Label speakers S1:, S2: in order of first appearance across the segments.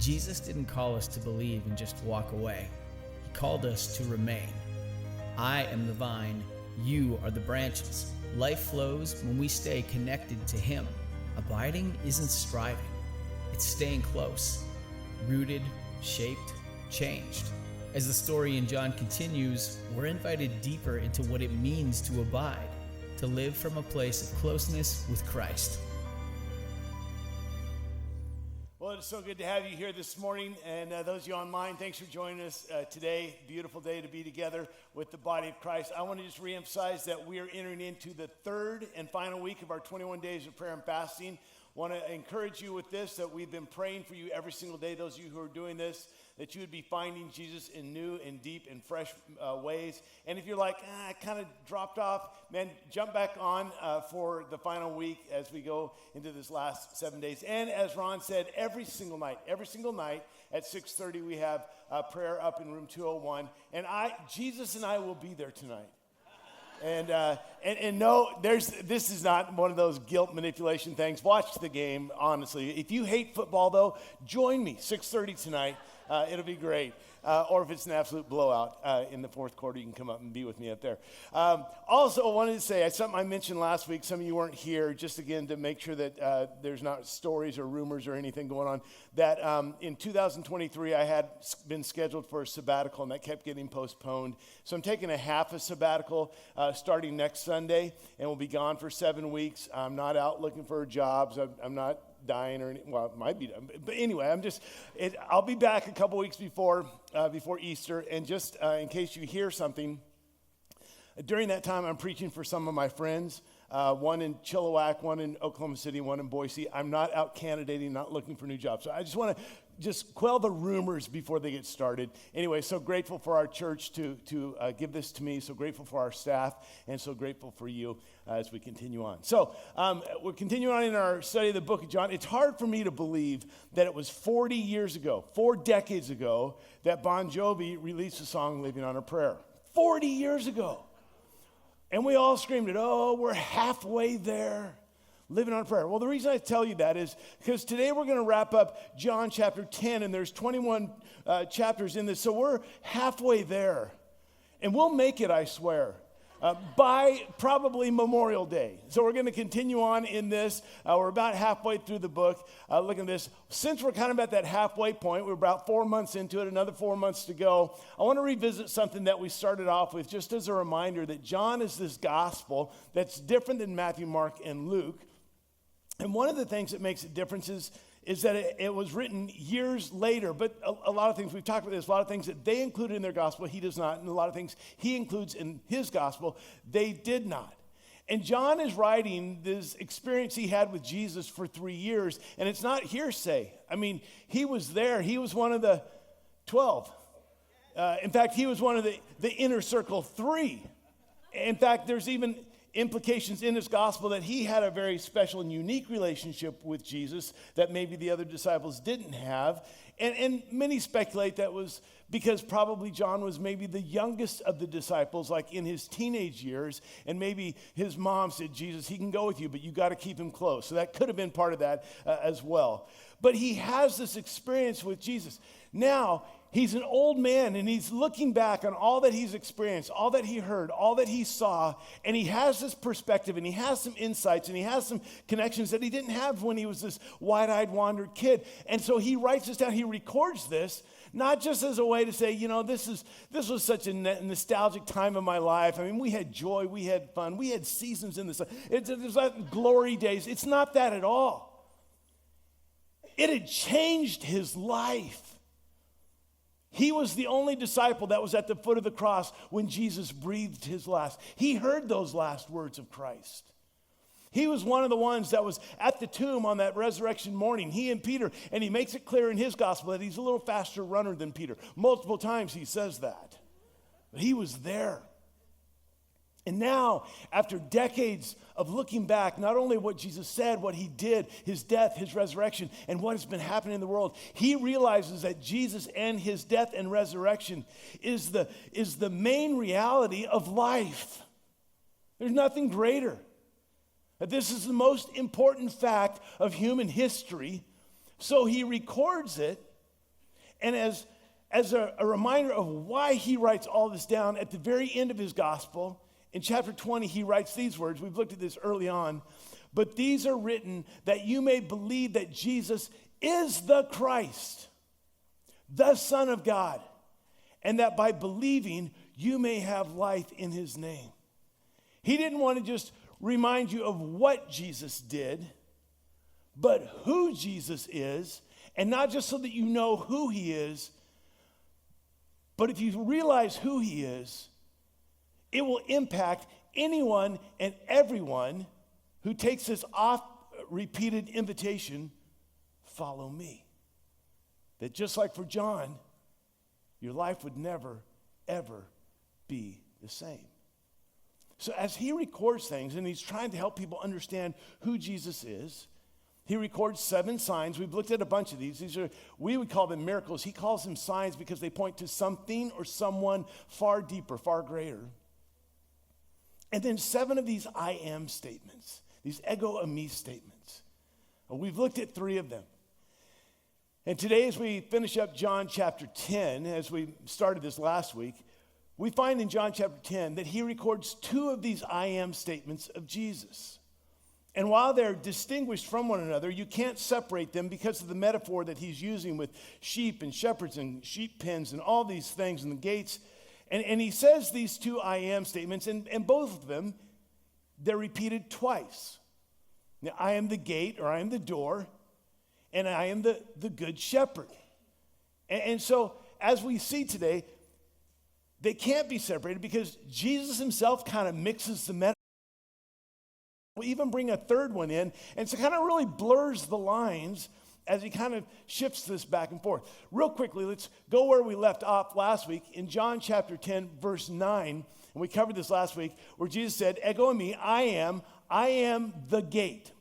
S1: Jesus didn't call us to believe and just walk away. He called us to remain. I am the vine, you are the branches. Life flows when we stay connected to Him. Abiding isn't striving, it's staying close, rooted, shaped, changed. As the story in John continues, we're invited deeper into what it means to abide, to live from a place of closeness with Christ.
S2: Well, it's so good to have you here this morning, and those of you online, thanks for joining us today. Beautiful day to be together with the body of Christ. I want to just reemphasize that we are entering into the third and final week of our 21 days of prayer and fasting. I want to encourage you with this, that we've been praying for you every single day, those of you who are doing this, that you would be finding Jesus in new and deep and fresh ways. And if you're like, I kind of dropped off, man, jump back on for the final week as we go into this last 7 days. And as Ron said, every single night at 6:30, we have prayer up in room 201. And Jesus and I will be there tonight. And no, this is not one of those guilt manipulation things. Watch the game, honestly. If you hate football, though, join me, 6:30 tonight. It'll be great. Or if it's an absolute blowout in the fourth quarter, you can come up and be with me up there. Also, I wanted to say, something I mentioned last week, some of you weren't here, just again to make sure that there's not stories or rumors or anything going on, that in 2023, I had been scheduled for a sabbatical, and that kept getting postponed. So I'm taking a half a sabbatical starting next Sunday, and we'll be gone for 7 weeks. I'm not out looking for jobs. I'm not dying or anything. Well, it might be done. But anyway, I'll be back a couple weeks before Easter. And just in case you hear something, during that time, I'm preaching for some of my friends, one in Chilliwack, one in Oklahoma City, one in Boise. I'm not out candidating, not looking for new jobs. So I just want to quell the rumors before they get started. Anyway, so grateful for our church to give this to me. So grateful for our staff, and so grateful for you as we continue on. So we're continuing on in our study of the book of John. It's hard for me to believe that it was 40 years ago, 4 decades ago, that Bon Jovi released the song Living on a Prayer. 40 years ago. And we all screamed it, oh, we're halfway there. Living on a prayer. Well, the reason I tell you that is because today we're going to wrap up John chapter 10, and there's 21 chapters in this, so we're halfway there. And we'll make it, I swear, by probably Memorial Day. So we're going to continue on in this. We're about halfway through the book. Look at this. Since we're kind of at that halfway point, we're about 4 months into it, another 4 months to go. I want to revisit something that we started off with just as a reminder that John is this gospel that's different than Matthew, Mark, and Luke. And one of the things that makes it different is that it was written years later, but a lot of things, we've talked about this, a lot of things that they included in their gospel, he does not, and a lot of things he includes in his gospel, they did not. And John is writing this experience he had with Jesus for 3 years, and it's not hearsay. I mean, he was there. He was one of the 12. In fact, he was one of the inner circle 3. In fact, there's even implications in his gospel that he had a very special and unique relationship with Jesus that maybe the other disciples didn't have. And many speculate that was because probably John was maybe the youngest of the disciples, like in his teenage years, and maybe his mom said, Jesus, he can go with you, but you got to keep him close. So that could have been part of that as well. But he has this experience with Jesus. Now, he's an old man, and he's looking back on all that he's experienced, all that he heard, all that he saw, and he has this perspective, and he has some insights, and he has some connections that he didn't have when he was this wide-eyed, wandered kid. And so he writes this down. He records this, not just as a way to say, this was such a nostalgic time of my life. I mean, we had joy, we had fun, we had seasons in the sun. It was like glory days. It's not that at all. It had changed his life. He was the only disciple that was at the foot of the cross when Jesus breathed his last. He heard those last words of Christ. He was one of the ones that was at the tomb on that resurrection morning, he and Peter, and he makes it clear in his gospel that he's a little faster runner than Peter. Multiple times he says that. But he was there. And now, after decades of looking back, not only what Jesus said, what he did, his death, his resurrection, and what has been happening in the world, he realizes that Jesus and his death and resurrection is the main reality of life. There's nothing greater. This is the most important fact of human history. So he records it And as a reminder of why he writes all this down, at the very end of his gospel, in chapter 20, he writes these words. We've looked at this early on. But these are written that you may believe that Jesus is the Christ, the Son of God, and that by believing you may have life in his name. He didn't want to just remind you of what Jesus did, but who Jesus is, and not just so that you know who he is, but if you realize who he is, it will impact anyone and everyone who takes this oft-repeated invitation, follow me. That just like for John, your life would never, ever be the same. So as he records things, and he's trying to help people understand who Jesus is, he records 7 signs. We've looked at a bunch of these. These are, we would call them miracles. He calls them signs because they point to something or someone far deeper, far greater. And then 7 of these I am statements, these ego eimi statements. We've looked at 3 of them. And today, as we finish up John chapter 10, as we started this last week, we find in John chapter 10 that he records 2 of these I am statements of Jesus. And while they're distinguished from one another, you can't separate them because of the metaphor that he's using with sheep and shepherds and sheep pens and all these things and the gates. And he says these 2 I am statements, and both of them, they're repeated twice. Now, I am the gate, or I am the door, and I am the good shepherd. And so, as we see today, they can't be separated because Jesus himself kind of mixes the metaphor. We'll even bring a third one in, and so kind of really blurs the lines as he kind of shifts this back and forth. Real quickly, let's go where we left off last week in John chapter 10, verse 9, and we covered this last week, where Jesus said, ego eimi, I am the gate.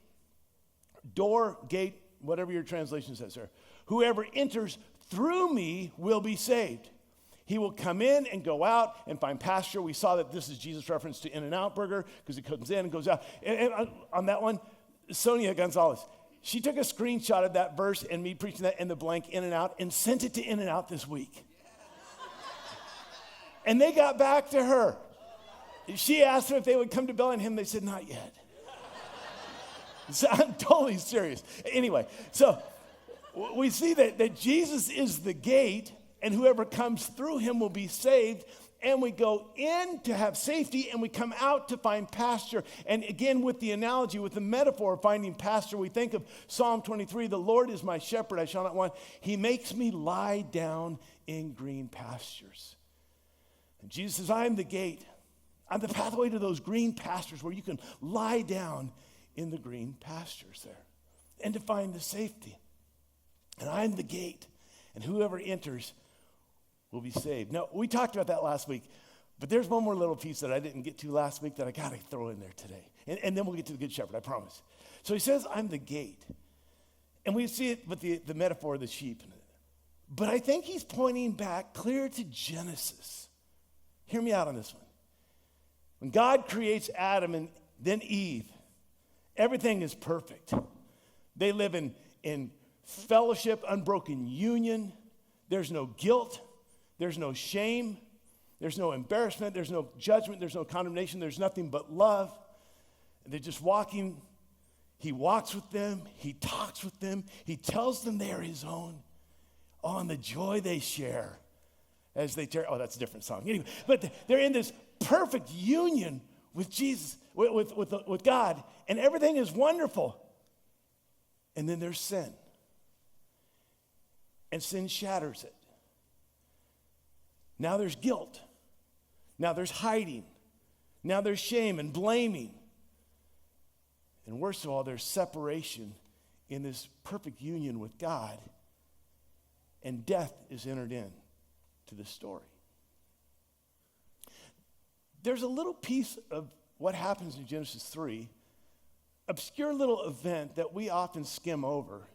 S2: Door, gate, whatever your translation says there. Whoever enters through me will be saved. He will come in and go out and find pasture. We saw that this is Jesus' reference to In-N-Out Burger because he comes in and goes out. And on that one, Sonia Gonzalez, she took a screenshot of that verse and me preaching that in the blank In-N-Out and sent it to In-N-Out this week. And they got back to her. She asked them if they would come to Bellingham. They said, not yet. So I'm totally serious. Anyway, so we see that Jesus is the gate, and whoever comes through him will be saved. And we go in to have safety, and we come out to find pasture. And again, with the analogy, with the metaphor of finding pasture, we think of Psalm 23, the Lord is my shepherd, I shall not want. He makes me lie down in green pastures. And Jesus says, I am the gate. I'm the pathway to those green pastures where you can lie down in the green pastures there and to find the safety. And I'm the gate, and whoever enters will be saved. Now, we talked about that last week, but there's one more little piece that I didn't get to last week that I got to throw in there today. And then we'll get to the good shepherd, I promise. So he says, I'm the gate. And we see it with the metaphor of the sheep. But I think he's pointing back clear to Genesis. Hear me out on this one. When God creates Adam and then Eve, everything is perfect. They live in fellowship, unbroken union. There's no guilt. There's no shame. There's no embarrassment. There's no judgment. There's no condemnation. There's nothing but love. They're just walking. He walks with them. He talks with them. He tells them they are his own. Oh, and the joy they share as they tear. Oh, that's a different song. Anyway, but they're in this perfect union with Jesus, with God, and everything is wonderful. And then there's sin. And sin shatters it. Now there's guilt. Now there's hiding. Now there's shame and blaming. And worst of all, there's separation in this perfect union with God. And death is entered in to the story. There's a little piece of what happens in Genesis 3, obscure little event that we often skim over,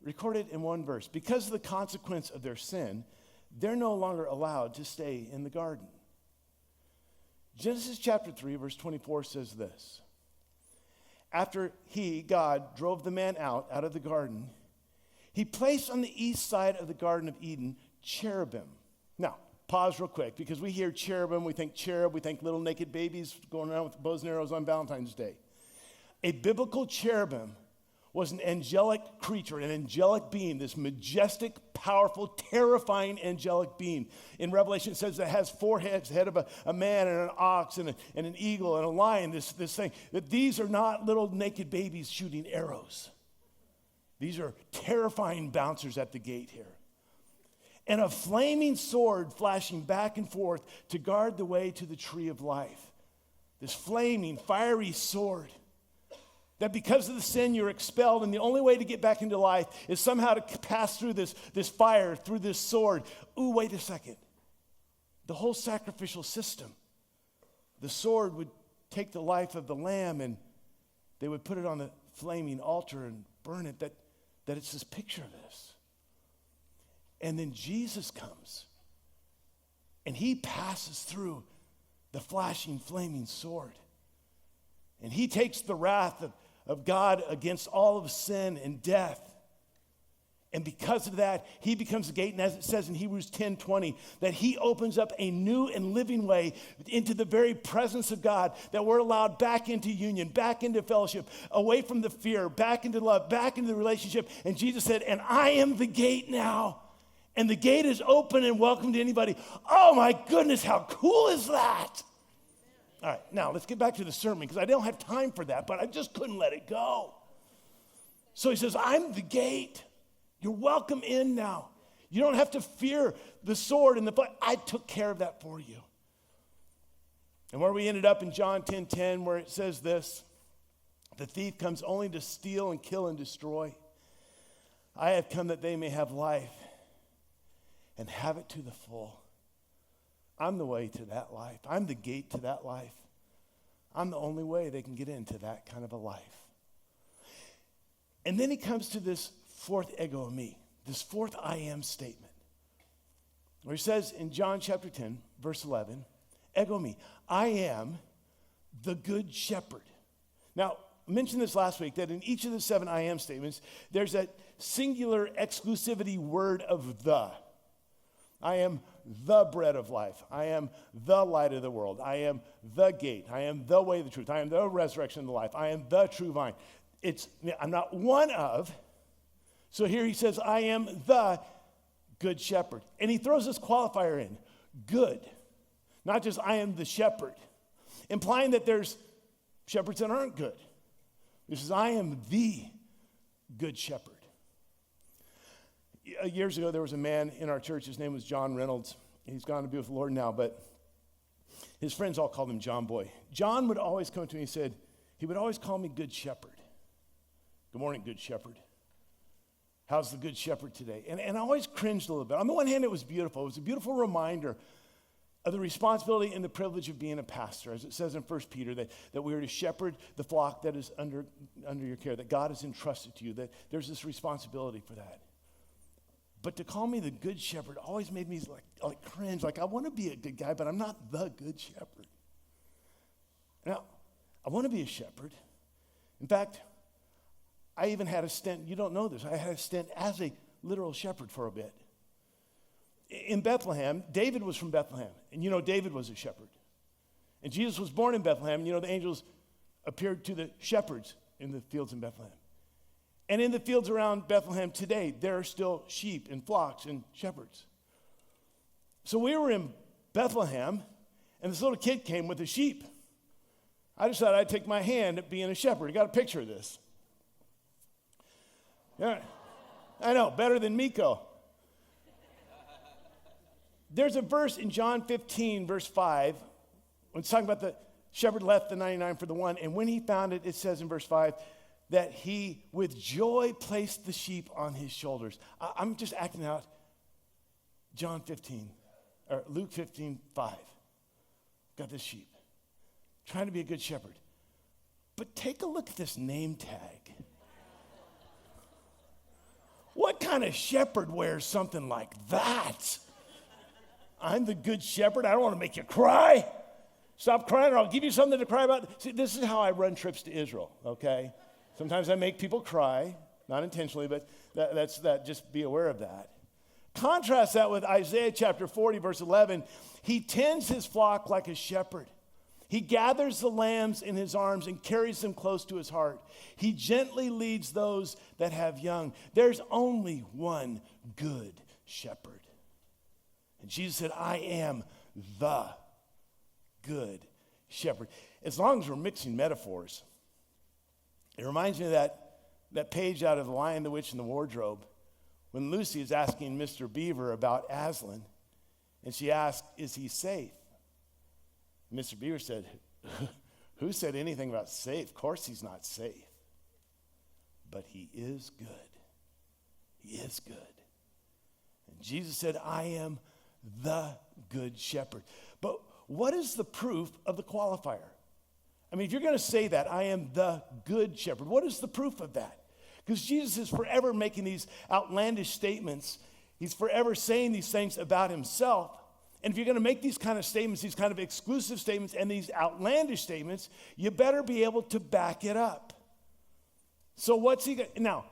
S2: recorded in one verse. Because of the consequence of their sin, they're no longer allowed to stay in the garden. Genesis chapter 3, verse 24 says this. After he, God, drove the man out of the garden, He placed on the east side of the Garden of Eden cherubim. Now, pause real quick, because we hear cherubim, we think cherub, we think little naked babies going around with bows and arrows on Valentine's Day. A biblical cherubim was an angelic creature, an angelic being, this majestic, powerful, terrifying angelic being. In Revelation, it says that it has 4 heads, the head of a man and an ox and an eagle and a lion, this thing. That these are not little naked babies shooting arrows. These are terrifying bouncers at the gate here. And a flaming sword flashing back and forth to guard the way to the tree of life. This flaming, fiery sword. That because of the sin you're expelled, and the only way to get back into life is somehow to pass through this fire, through this sword. Ooh, wait a second. The whole sacrificial system. The sword would take the life of the lamb and they would put it on the flaming altar and burn it. That it's this picture of this. And then Jesus comes and he passes through the flashing, flaming sword. And he takes the wrath of God against all of sin and death. And because of that, he becomes the gate. And as it says in Hebrews 10:20, that he opens up a new and living way into the very presence of God, that we're allowed back into union, back into fellowship, away from the fear, back into love, back into the relationship. And Jesus said, and I am the gate now. And the gate is open and welcome to anybody. Oh my goodness, how cool is that? All right, now let's get back to the sermon, because I don't have time for that, but I just couldn't let it go. So he says, I'm the gate. You're welcome in now. You don't have to fear the sword and the fight. I took care of that for you. And where we ended up in John 10:10, where it says this, the thief comes only to steal and kill and destroy. I have come that they may have life and have it to the full. I'm the way to that life. I'm the gate to that life. I'm the only way they can get into that kind of a life. And then he comes to this fourth ego eimi, this fourth I am statement, where he says in John chapter 10, verse 11, ego eimi, I am the good shepherd. Now, I mentioned this last week, that in each of the 7 I am statements, there's that singular exclusivity word of the. I am the bread of life. I am the light of the world. I am the gate. I am the way, the truth. I am the resurrection of the life. I am the true vine. I'm not one of. So here he says, I am the good shepherd. And he throws this qualifier in, good. Not just I am the shepherd, implying that there's shepherds that aren't good. He says, I am the good shepherd. Years ago, there was a man in our church. His name was John Reynolds. He's gone to be with the Lord now, but his friends all called him John Boy. John would always come to me and he would always call me Good Shepherd. Good morning, Good Shepherd. How's the Good Shepherd today? And I always cringed a little bit. On the one hand, it was beautiful. It was a beautiful reminder of the responsibility and the privilege of being a pastor. As it says in 1 Peter, that we are to shepherd the flock that is under your care, that God has entrusted to you, that there's this responsibility for that. But to call me the good shepherd always made me like cringe. Like, I want to be a good guy, but I'm not the good shepherd. Now, I want to be a shepherd. In fact, I even had a stint, you don't know this, I had a stint as a literal shepherd for a bit. In Bethlehem, David was from Bethlehem. And you know David was a shepherd. And Jesus was born in Bethlehem. You know the angels appeared to the shepherds in the fields in Bethlehem. And in the fields around Bethlehem today, there are still sheep and flocks and shepherds. So we were in Bethlehem, and this little kid came with a sheep. I decided I'd take my hand at being a shepherd. I got a picture of this. Yeah, I know, better than Miko. There's a verse in John 15, verse 5, when it's talking about the shepherd left the 99 for the one, and when he found it, it says in verse 5, that he with joy placed the sheep on his shoulders. I'm just acting out John 15, or Luke 15, 5. Got this sheep. Trying to be a good shepherd. But take a look at this name tag. What kind of shepherd wears something like that? I'm the good shepherd. I don't want to make you cry. Stop crying or I'll give you something to cry about. See, this is how I run trips to Israel, okay? Sometimes I make people cry. not intentionally, but that's that. Just be aware of that. Contrast that with Isaiah chapter 40, verse 11. He tends his flock like a shepherd. He gathers the lambs in his arms and carries them close to his heart. He gently leads those that have young. There's only one good shepherd. And Jesus said, I am the good shepherd. As long as we're mixing metaphors, it reminds me of that page out of The Lion, the Witch, and the Wardrobe, when Lucy is asking Mr. Beaver about Aslan, and she asked, is he safe? Mr. Beaver said, who said anything about safe? Of course he's not safe. But he is good. He is good. And Jesus said, I am the good shepherd. But what is the proof of the qualifier? I mean, if you're going to say that, I am the good shepherd, what is the proof of that? Because Jesus is forever making these outlandish statements. He's forever saying these things about himself. And if you're going to make these kind of statements, these kind of exclusive statements and these outlandish statements, you better be able to back it up. So what's he going to... Now,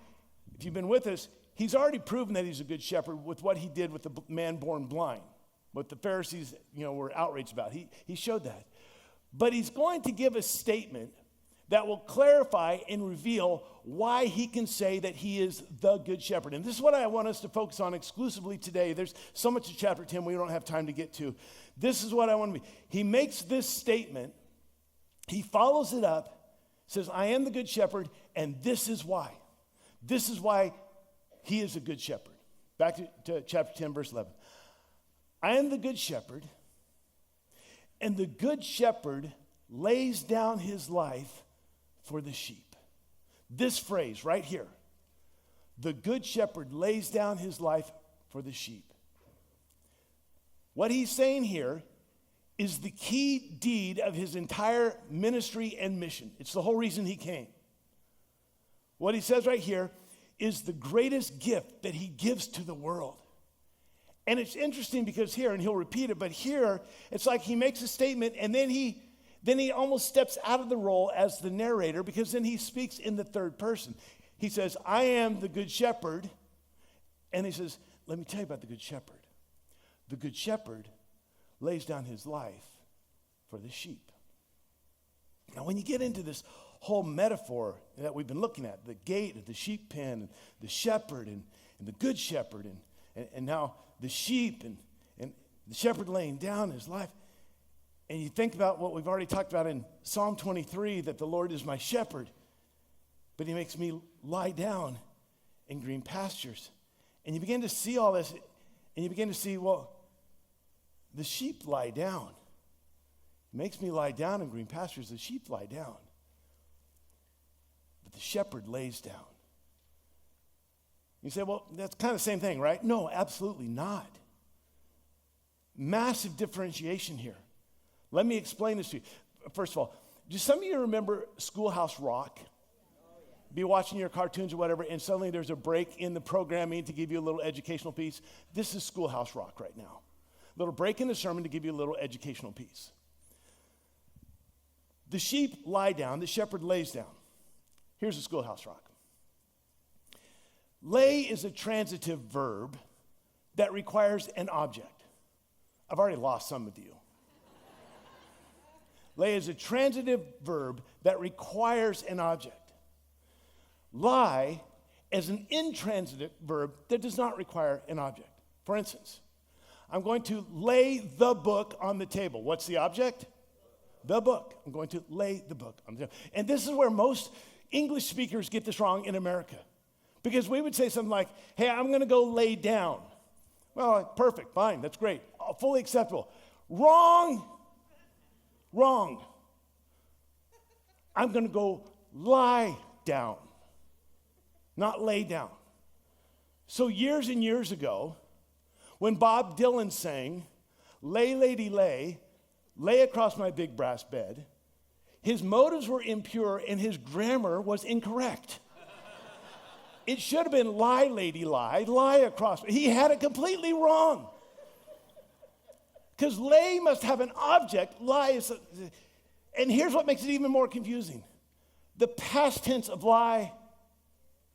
S2: if you've been with us, he's already proven that he's a good shepherd with what he did with the man born blind, what the Pharisees, were outraged about. He showed that. But he's going to give a statement that will clarify and reveal why he can say that he is the good shepherd. And this is what I want us to focus on exclusively today. There's so much of chapter 10 we don't have time to get to. This is what I want to be. He makes this statement. He follows it up, says, I am the good shepherd, and this is why. This is why he is a good shepherd. Back to chapter 10, verse 11. I am the good shepherd, and the good shepherd lays down his life for the sheep. This phrase right here, the good shepherd lays down his life for the sheep. What he's saying here is the key deed of his entire ministry and mission. It's the whole reason he came. What he says right here is the greatest gift that he gives to the world. And it's interesting because here, and he'll repeat it, but here it's like he makes a statement and then he almost steps out of the role as the narrator, because then he speaks in the third person. He says, I am the good shepherd. And he says, let me tell you about the good shepherd. The good shepherd lays down his life for the sheep. Now, when you get into this whole metaphor that we've been looking at, the gate, the sheep pen, the shepherd, and the good shepherd, and now the sheep, and the shepherd laying down his life, and you think about what we've already talked about in Psalm 23, that the Lord is my shepherd, but he makes me lie down in green pastures. And you begin to see all this, and you begin to see, well, the sheep lie down. He makes me lie down in green pastures. The sheep lie down. But the shepherd lays down. You say, well, that's kind of the same thing, right? No, absolutely not. Massive differentiation here. Let me explain this to you. First of all, do some of you remember Schoolhouse Rock? Be watching your cartoons or whatever, and suddenly there's a break in the programming to give you a little educational piece. This is Schoolhouse Rock right now. A little break in the sermon to give you a little educational piece. The sheep lie down, the shepherd lays down. Here's a Schoolhouse Rock. Lay is a transitive verb that requires an object. I've already lost some of you. Lay is a transitive verb that requires an object. Lie is an intransitive verb that does not require an object. For instance, I'm going to lay the book on the table. What's the object? The book. I'm going to lay the book on the table. And this is where most English speakers get this wrong in America. Because we would say something like, hey, I'm going to go lay down. Well, perfect, fine, that's great. Fully acceptable. Wrong. Wrong. I'm going to go lie down, not lay down. So years and years ago, when Bob Dylan sang, lay, lady, lay across my big brass bed, his motives were impure and his grammar was incorrect. It should have been lie, lady, lie across. He had it completely wrong. Because lay must have an object, lie is, and here's what makes it even more confusing. The past tense of lie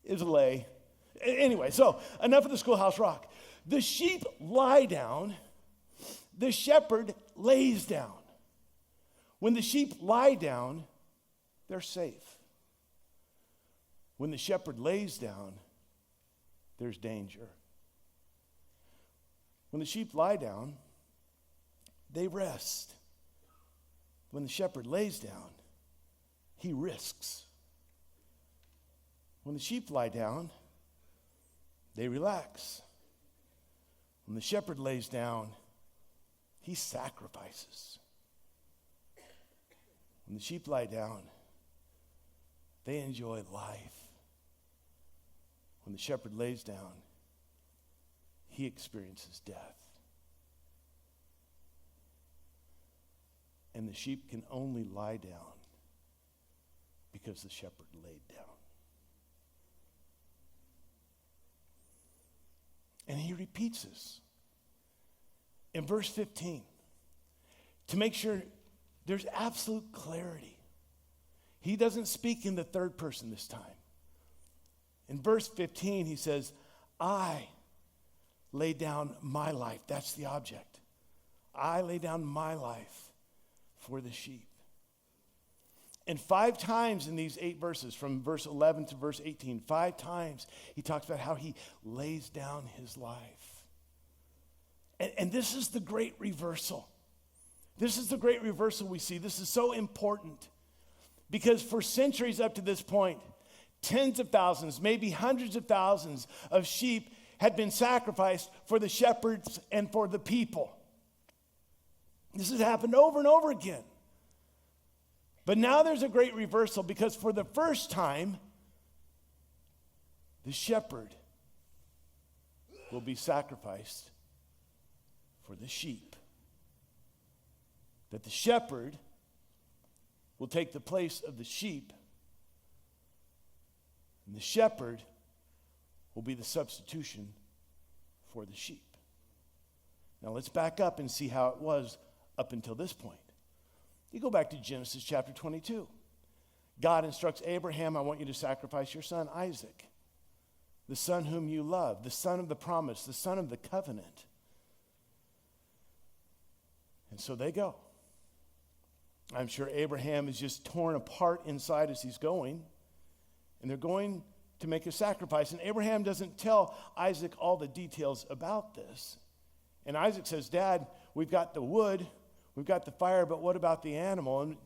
S2: is lay. Anyway, so enough of the Schoolhouse Rock. The sheep lie down, the shepherd lays down. When the sheep lie down, they're safe. When the shepherd lays down, there's danger. When the sheep lie down, they rest. When the shepherd lays down, he risks. When the sheep lie down, they relax. When the shepherd lays down, he sacrifices. When the sheep lie down, they enjoy life. When the shepherd lays down, he experiences death. And the sheep can only lie down because the shepherd laid down. And he repeats this in verse 15 to make sure there's absolute clarity. He doesn't speak in the third person this time. In verse 15, he says, I lay down my life. That's the object. I lay down my life for the sheep. And 5 times in these 8 verses, from verse 11 to verse 18, 5 times he talks about how he lays down his life. And this is the great reversal. This is the great reversal we see. This is so important because for centuries up to this point, tens of thousands, maybe hundreds of thousands of sheep had been sacrificed for the shepherds and for the people. This has happened over and over again. But now there's a great reversal because for the first time, the shepherd will be sacrificed for the sheep. That the shepherd will take the place of the sheep, and the shepherd will be the substitution for the sheep. Now let's back up and see how it was up until this point. You go back to Genesis chapter 22. God instructs Abraham, I want you to sacrifice your son Isaac, the son whom you love, the son of the promise, the son of the covenant. And so they go. I'm sure Abraham is just torn apart inside as he's going. And they're going to make a sacrifice. And Abraham doesn't tell Isaac all the details about this. And Isaac says, Dad, we've got the wood, we've got the fire, but what about the animal? And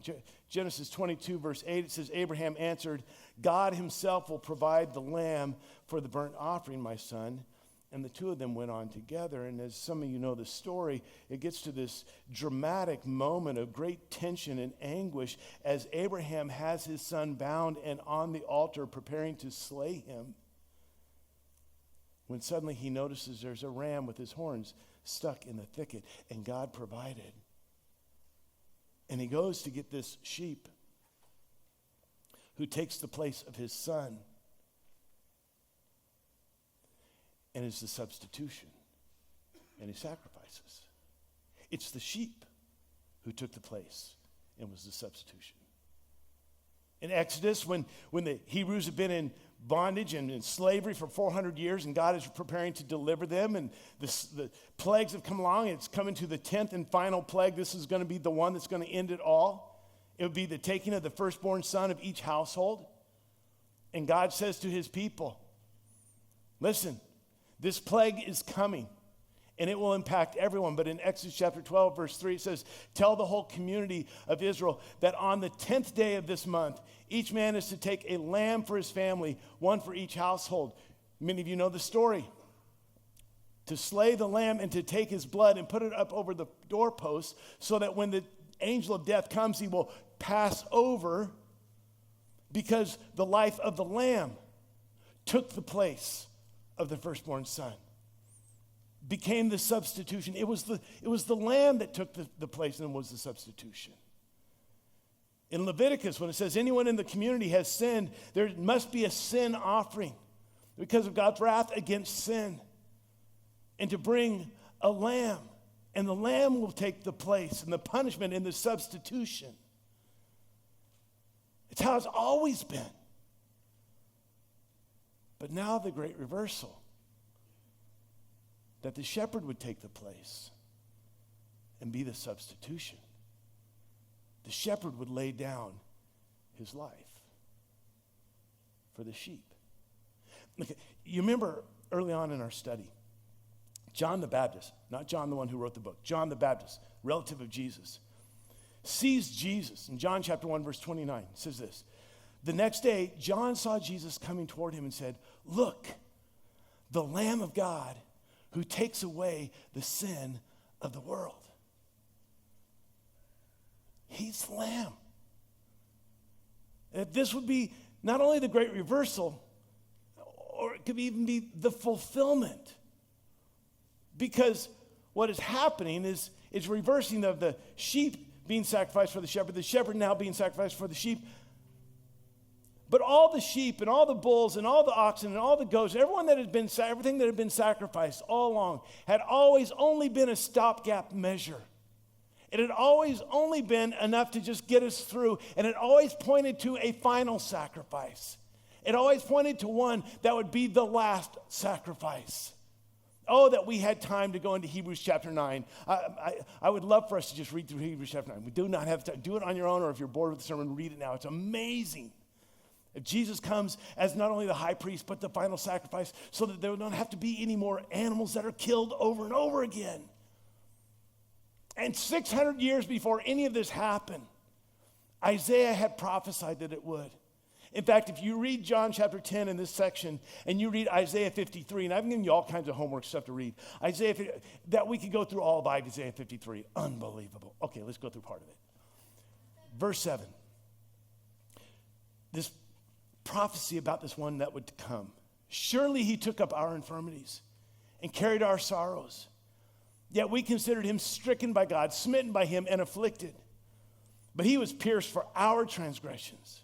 S2: Genesis 22, verse 8, it says, Abraham answered, God himself will provide the lamb for the burnt offering, my son. And the two of them went on together. And as some of you know the story, it gets to this dramatic moment of great tension and anguish as Abraham has his son bound and on the altar preparing to slay him. When suddenly he notices there's a ram with his horns stuck in the thicket, and God provided. And he goes to get this sheep who takes the place of his son and is the substitution, and he sacrifices. It's the sheep who took the place and was the substitution. In Exodus, when the Hebrews have been in bondage and in slavery for 400 years, and God is preparing to deliver them, and the plagues have come along, it's coming to the 10th and final plague. This is going to be the one that's going to end it all. It would be the taking of the firstborn son of each household. And God says to his people, listen, this plague is coming, and it will impact everyone. But in Exodus chapter 12, verse 3, it says, tell the whole community of Israel that on the 10th day of this month, each man is to take a lamb for his family, one for each household. Many of you know the story. To slay the lamb and to take his blood and put it up over the doorpost so that when the angel of death comes, he will pass over because the life of the lamb took the place of the firstborn son, became the substitution. It was the lamb that took the place and was the substitution. In Leviticus, when it says anyone in the community has sinned, there must be a sin offering because of God's wrath against sin, and to bring a lamb, and the lamb will take the place and the punishment and the substitution. It's how it's always been. But now the great reversal, that the shepherd would take the place and be the substitution. The shepherd would lay down his life for the sheep. Okay, you remember early on in our study, John the Baptist, not John the one who wrote the book, John the Baptist, relative of Jesus, sees Jesus. In John chapter 1, verse 29, it says this: the next day, John saw Jesus coming toward him and said, "Look, the Lamb of God who takes away the sin of the world." He's the Lamb. This would be not only the great reversal, or it could even be the fulfillment. Because what is happening is reversing of the sheep being sacrificed for the shepherd now being sacrificed for the sheep. But all the sheep and all the bulls and all the oxen and all the goats, everything that had been sacrificed all along had always only been a stopgap measure. It had always only been enough to just get us through, and it always pointed to a final sacrifice. It always pointed to one that would be the last sacrifice. Oh, that we had time to go into Hebrews chapter 9. I would love for us to just read through Hebrews chapter 9. We do not have to do it on your own, or if you're bored with the sermon, read it now. It's amazing. If Jesus comes as not only the high priest, but the final sacrifice, so that there don't have to be any more animals that are killed over and over again. And 600 years before any of this happened, Isaiah had prophesied that it would. In fact, if you read John chapter 10 in this section, and you read Isaiah 53, and I've given you all kinds of homework stuff to read, that we could go through all of Isaiah 53. Unbelievable. Okay, let's go through part of it. Verse 7. This prophecy about this one that would come. Surely he took up our infirmities and carried our sorrows. Yet we considered him stricken by God, smitten by him, and afflicted. But he was pierced for our transgressions.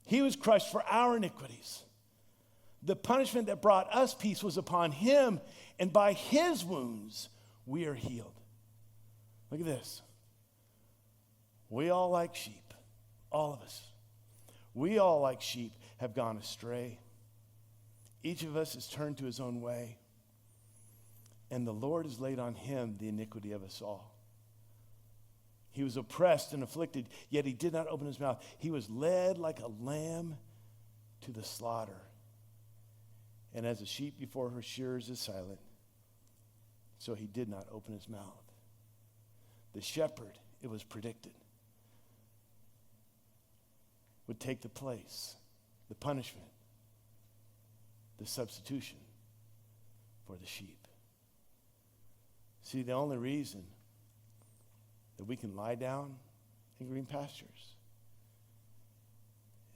S2: He was crushed for our iniquities. The punishment that brought us peace was upon him, and by his wounds we are healed. Look at this. We all like sheep, all of us. We all like sheep have gone astray. Each of us has turned to his own way. And the Lord has laid on him the iniquity of us all. He was oppressed and afflicted, yet he did not open his mouth. He was led like a lamb to the slaughter. And as a sheep before her shearers is silent, so he did not open his mouth. The shepherd, it was predicted, would take the place, the punishment, the substitution for the sheep. See, the only reason that we can lie down in green pastures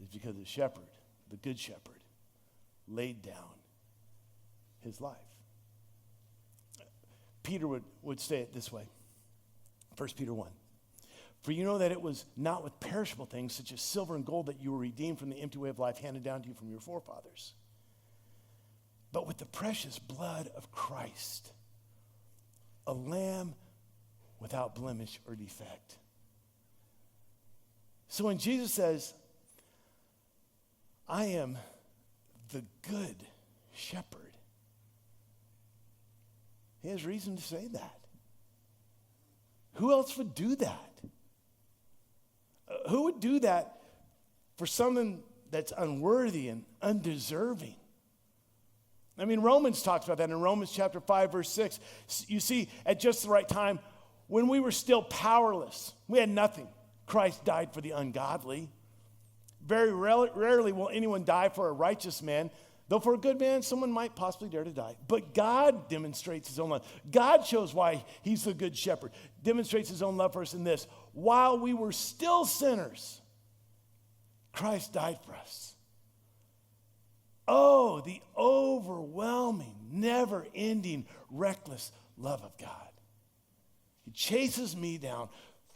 S2: is because the shepherd, the good shepherd, laid down his life. Peter would say it this way, 1 Peter 1. For you know that it was not with perishable things such as silver and gold that you were redeemed from the empty way of life handed down to you from your forefathers, but with the precious blood of Christ, a lamb without blemish or defect. So when Jesus says, I am the good shepherd, he has reason to say that. Who else would do that? Who would do that for someone that's unworthy and undeserving? I mean, Romans talks about that in Romans chapter 5, verse 6. You see, at just the right time, when we were still powerless, we had nothing, Christ died for the ungodly. Very rarely will anyone die for a righteous man, though for a good man, someone might possibly dare to die. But God demonstrates his own love. God shows why he's the good shepherd, demonstrates his own love for us in this. While we were still sinners, Christ died for us. Oh, the overwhelming, never-ending, reckless love of God. He chases me down,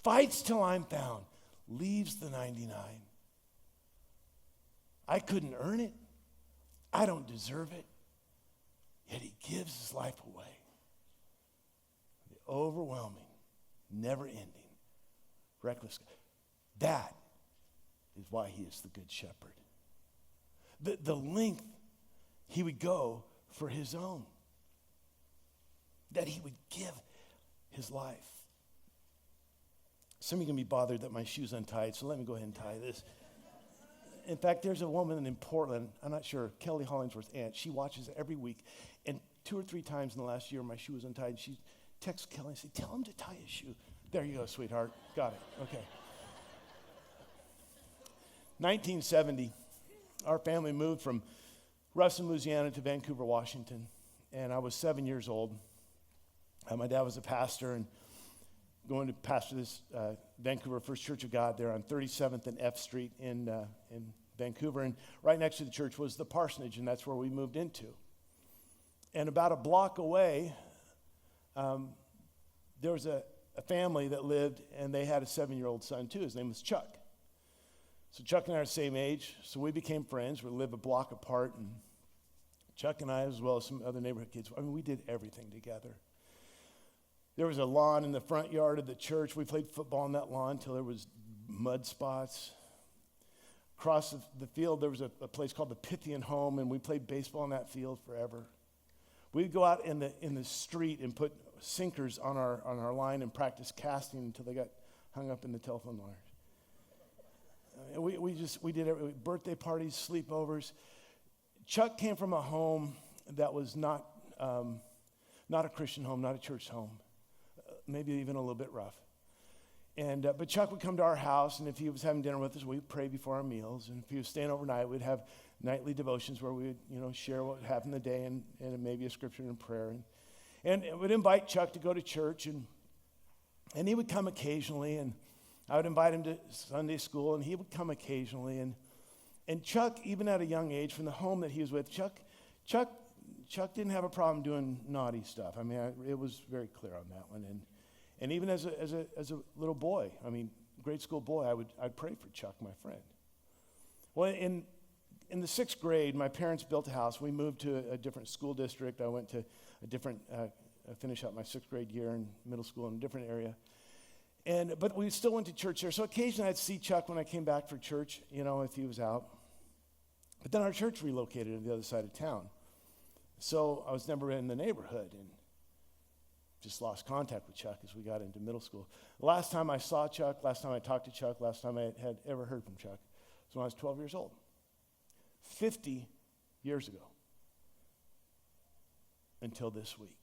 S2: fights till I'm found, leaves the 99. I couldn't earn it. I don't deserve it. Yet he gives his life away. The overwhelming, never-ending, reckless. That is why he is the good shepherd. The length he would go for his own, that he would give his life. Some of you are going to be bothered that my shoe's untied, so let me go ahead and tie this. In fact, there's a woman in Portland, I'm not sure, Kelly Hollingsworth's aunt. She watches it every week. And 2 or 3 times in the last year, my shoe was untied. And she texts Kelly and said, tell him to tie his shoe. There you go, sweetheart. Got it. Okay. 1970, our family moved from Ruston, Louisiana to Vancouver, Washington. And I was 7 years old. My dad was a pastor and going to pastor this Vancouver First Church of God there on 37th and F Street in Vancouver. And right next to the church was the parsonage, and that's where we moved into. And about a block away, there was a family that lived, and they had a 7-year-old son too. His name was Chuck. So Chuck and I are the same age, so we became friends. We lived a block apart, and Chuck and I, as well as some other neighborhood kids, I mean, we did everything together. There was a lawn in the front yard of the church. We played football on that lawn until there was mud spots. Across the field, there was a place called the Pythian Home, and we played baseball on that field forever. We'd go out in the street and put sinkers on our line and practice casting until they got hung up in the telephone wires. We did everything, birthday parties, sleepovers. Chuck came from a home that was not a Christian home, not a church home. Maybe even a little bit rough. But Chuck would come to our house, and if he was having dinner with us, we'd pray before our meals. And if he was staying overnight, we'd have nightly devotions where we would, share what happened the day and maybe a scripture and prayer. And we'd invite Chuck to go to church, and he would come occasionally, and I would invite him to Sunday school, and he would come occasionally. And Chuck, even at a young age, from the home that he was with, Chuck didn't have a problem doing naughty stuff. I mean, it was very clear on that one. And even as a little boy, I mean, grade school boy, I'd pray for Chuck, my friend. Well, in the 6th grade, my parents built a house. We moved to a different school district. I went to a different, finish out my 6th grade year in middle school in a different area. But we still went to church there. So occasionally I'd see Chuck when I came back for church, if he was out. But then our church relocated to the other side of town. So I was never in the neighborhood and just lost contact with Chuck as we got into middle school. The last time I saw Chuck, last time I talked to Chuck, last time I had ever heard from Chuck was when I was 12 years old. 50 years ago until this week.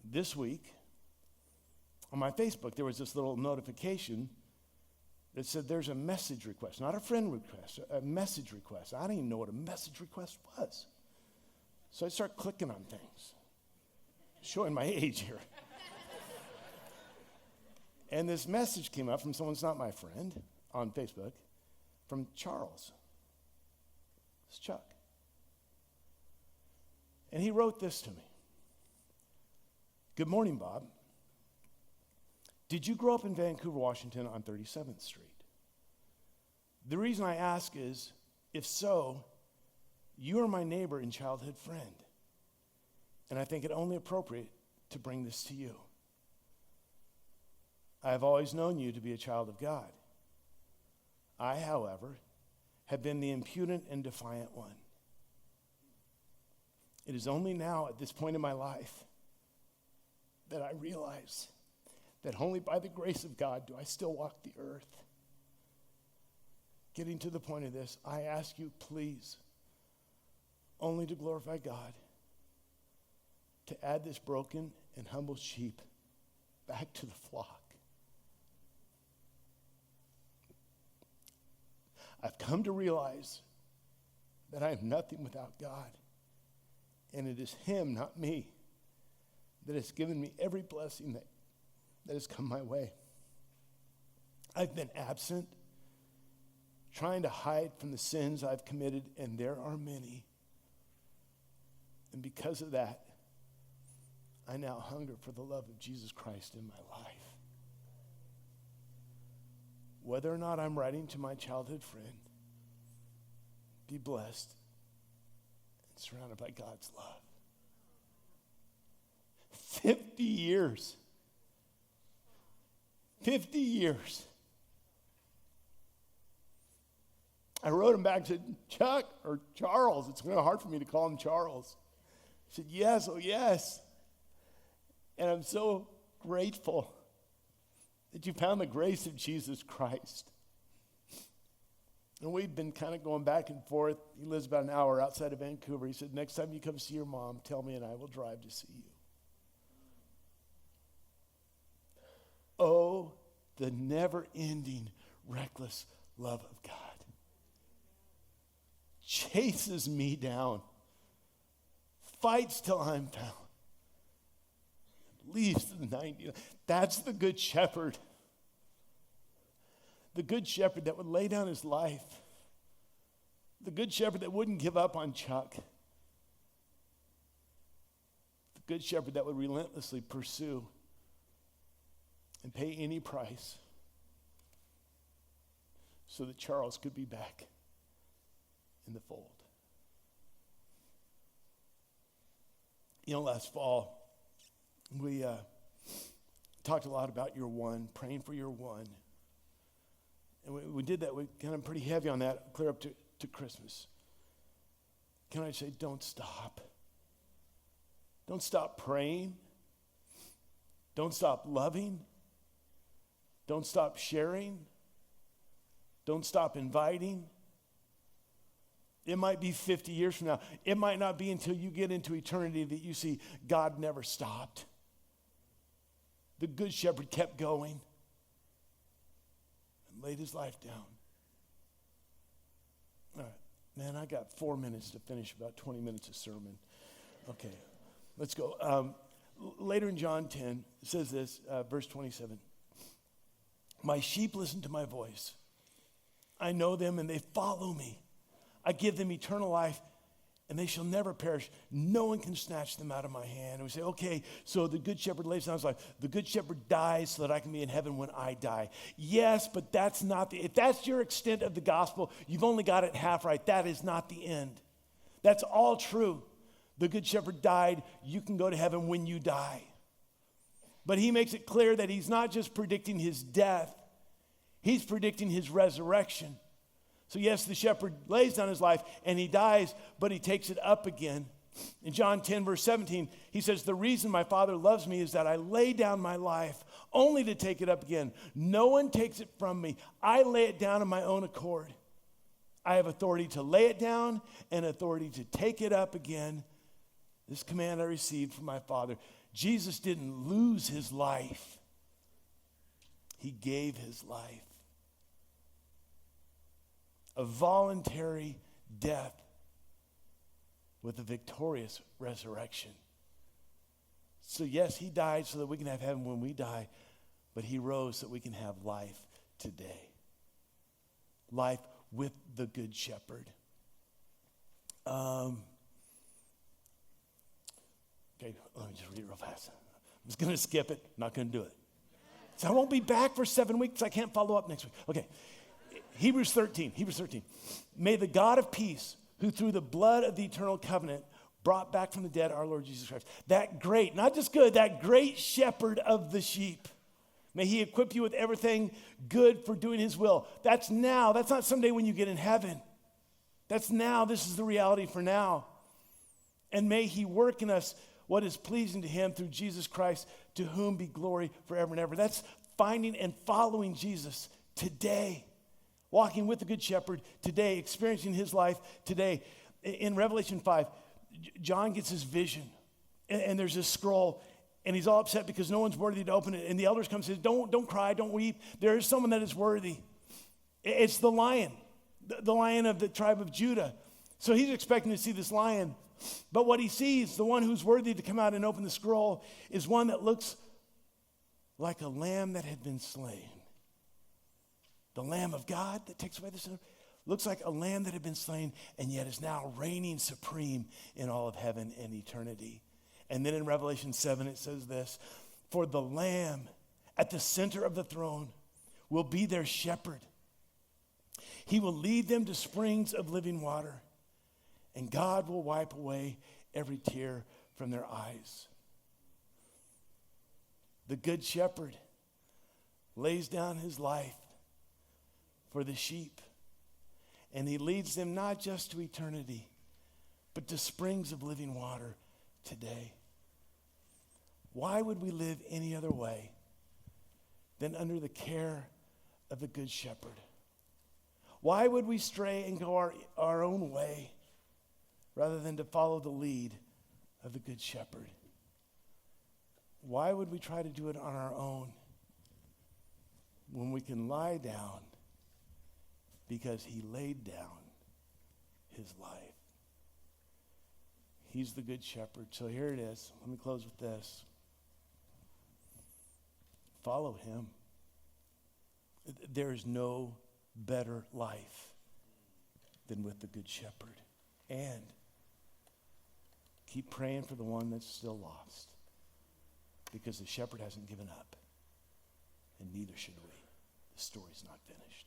S2: This week, on my Facebook, there was this little notification that said there's a message request, not a friend request, a message request. I didn't even know what a message request was. So I start clicking on things, showing my age here. And this message came up from someone who's not my friend on Facebook, from Charles. It's Chuck. And he wrote this to me. Good morning, Bob. Did you grow up in Vancouver, Washington on 37th Street? The reason I ask is, if so, you are my neighbor and childhood friend. And I think it only appropriate to bring this to you. I have always known you to be a child of God. I, however, have been the impudent and defiant one. It is only now, at this point in my life, that I realize that only by the grace of God do I still walk the earth. Getting to the point of this, I ask you, please, only to glorify God, to add this broken and humble sheep back to the flock. I've come to realize that I am nothing without God, and it is Him, not me, that has given me every blessing that has come my way. I've been absent, trying to hide from the sins I've committed, and there are many. And because of that, I now hunger for the love of Jesus Christ in my life. Whether or not I'm writing to my childhood friend, be blessed and surrounded by God's love. 50 years. 50 years. I wrote him back, said, Chuck, or Charles. It's kind of hard for me to call him Charles. He said, yes, oh yes. And I'm so grateful that you found the grace of Jesus Christ. And we've been kind of going back and forth. He lives about an hour outside of Vancouver. He said, next time you come see your mom, tell me and I will drive to see you. Oh, the never-ending, reckless love of God. Chases me down. Fights till I'm found. Leaves the 90. That's the good shepherd. The good shepherd that would lay down his life. The good shepherd that wouldn't give up on Chuck. The good shepherd that would relentlessly pursue and pay any price so that Charles could be back in the fold. You know, last fall, we talked a lot about your one, praying for your one. And we did that. We kind of pretty heavy on that, clear up to Christmas. Can I say, don't stop. Don't stop praying. Don't stop loving. Don't stop sharing. Don't stop inviting. It might be 50 years from now. It might not be until you get into eternity that you see God never stopped. The good shepherd kept going and laid his life down. All right, man, I got 4 minutes to finish about 20 minutes of sermon. Okay, let's go. Later in John 10, it says this, verse 27. My sheep listen to my voice. I know them and they follow me. I give them eternal life, and they shall never perish. No one can snatch them out of my hand. And we say, okay, so the good shepherd lays down his life. The good shepherd dies so that I can be in heaven when I die. Yes, but that's not if that's your extent of the gospel, you've only got it half right. That is not the end. That's all true. The good shepherd died. You can go to heaven when you die. But he makes it clear that he's not just predicting his death. He's predicting his resurrection. So yes, the shepherd lays down his life and he dies, but he takes it up again. In John 10, verse 17, he says, the reason my Father loves me is that I lay down my life only to take it up again. No one takes it from me. I lay it down on my own accord. I have authority to lay it down and authority to take it up again. This command I received from my Father. Jesus didn't lose his life. He gave his life. A voluntary death with a victorious resurrection. So yes, he died so that we can have heaven when we die, but he rose so that we can have life today. Life with the good shepherd. Okay, let me just read it real fast. I'm just going to skip it, not going to do it. So I won't be back for 7 weeks. I can't follow up next week. Okay. Hebrews 13. May the God of peace, who through the blood of the eternal covenant brought back from the dead our Lord Jesus Christ, that great, not just good, that great shepherd of the sheep, may he equip you with everything good for doing his will. That's now. That's not someday when you get in heaven. That's now. This is the reality for now. And may he work in us what is pleasing to him through Jesus Christ, to whom be glory forever and ever. That's finding and following Jesus today. Walking with the Good Shepherd today, experiencing his life today. In Revelation 5, John gets his vision, and there's this scroll, and he's all upset because no one's worthy to open it. And the elders come and say, don't cry, don't weep. There is someone that is worthy. It's the lion of the tribe of Judah. So he's expecting to see this lion. But what he sees, the one who's worthy to come out and open the scroll, is one that looks like a lamb that had been slain. The Lamb of God that takes away the sin looks like a lamb that had been slain and yet is now reigning supreme in all of heaven and eternity. And then in Revelation 7 it says this, for the Lamb at the center of the throne will be their shepherd. He will lead them to springs of living water, and God will wipe away every tear from their eyes. The Good Shepherd lays down his life for the sheep. And he leads them not just to eternity, but to springs of living water today. Why would we live any other way than under the care of the Good Shepherd? Why would we stray and go our own way rather than to follow the lead of the Good Shepherd? Why would we try to do it on our own when we can lie down because he laid down his life? He's the Good Shepherd. So here it is. Let me close with this. Follow him. There is no better life than with the Good Shepherd. And keep praying for the one that's still lost, because the shepherd hasn't given up, and neither should we. The story's not finished.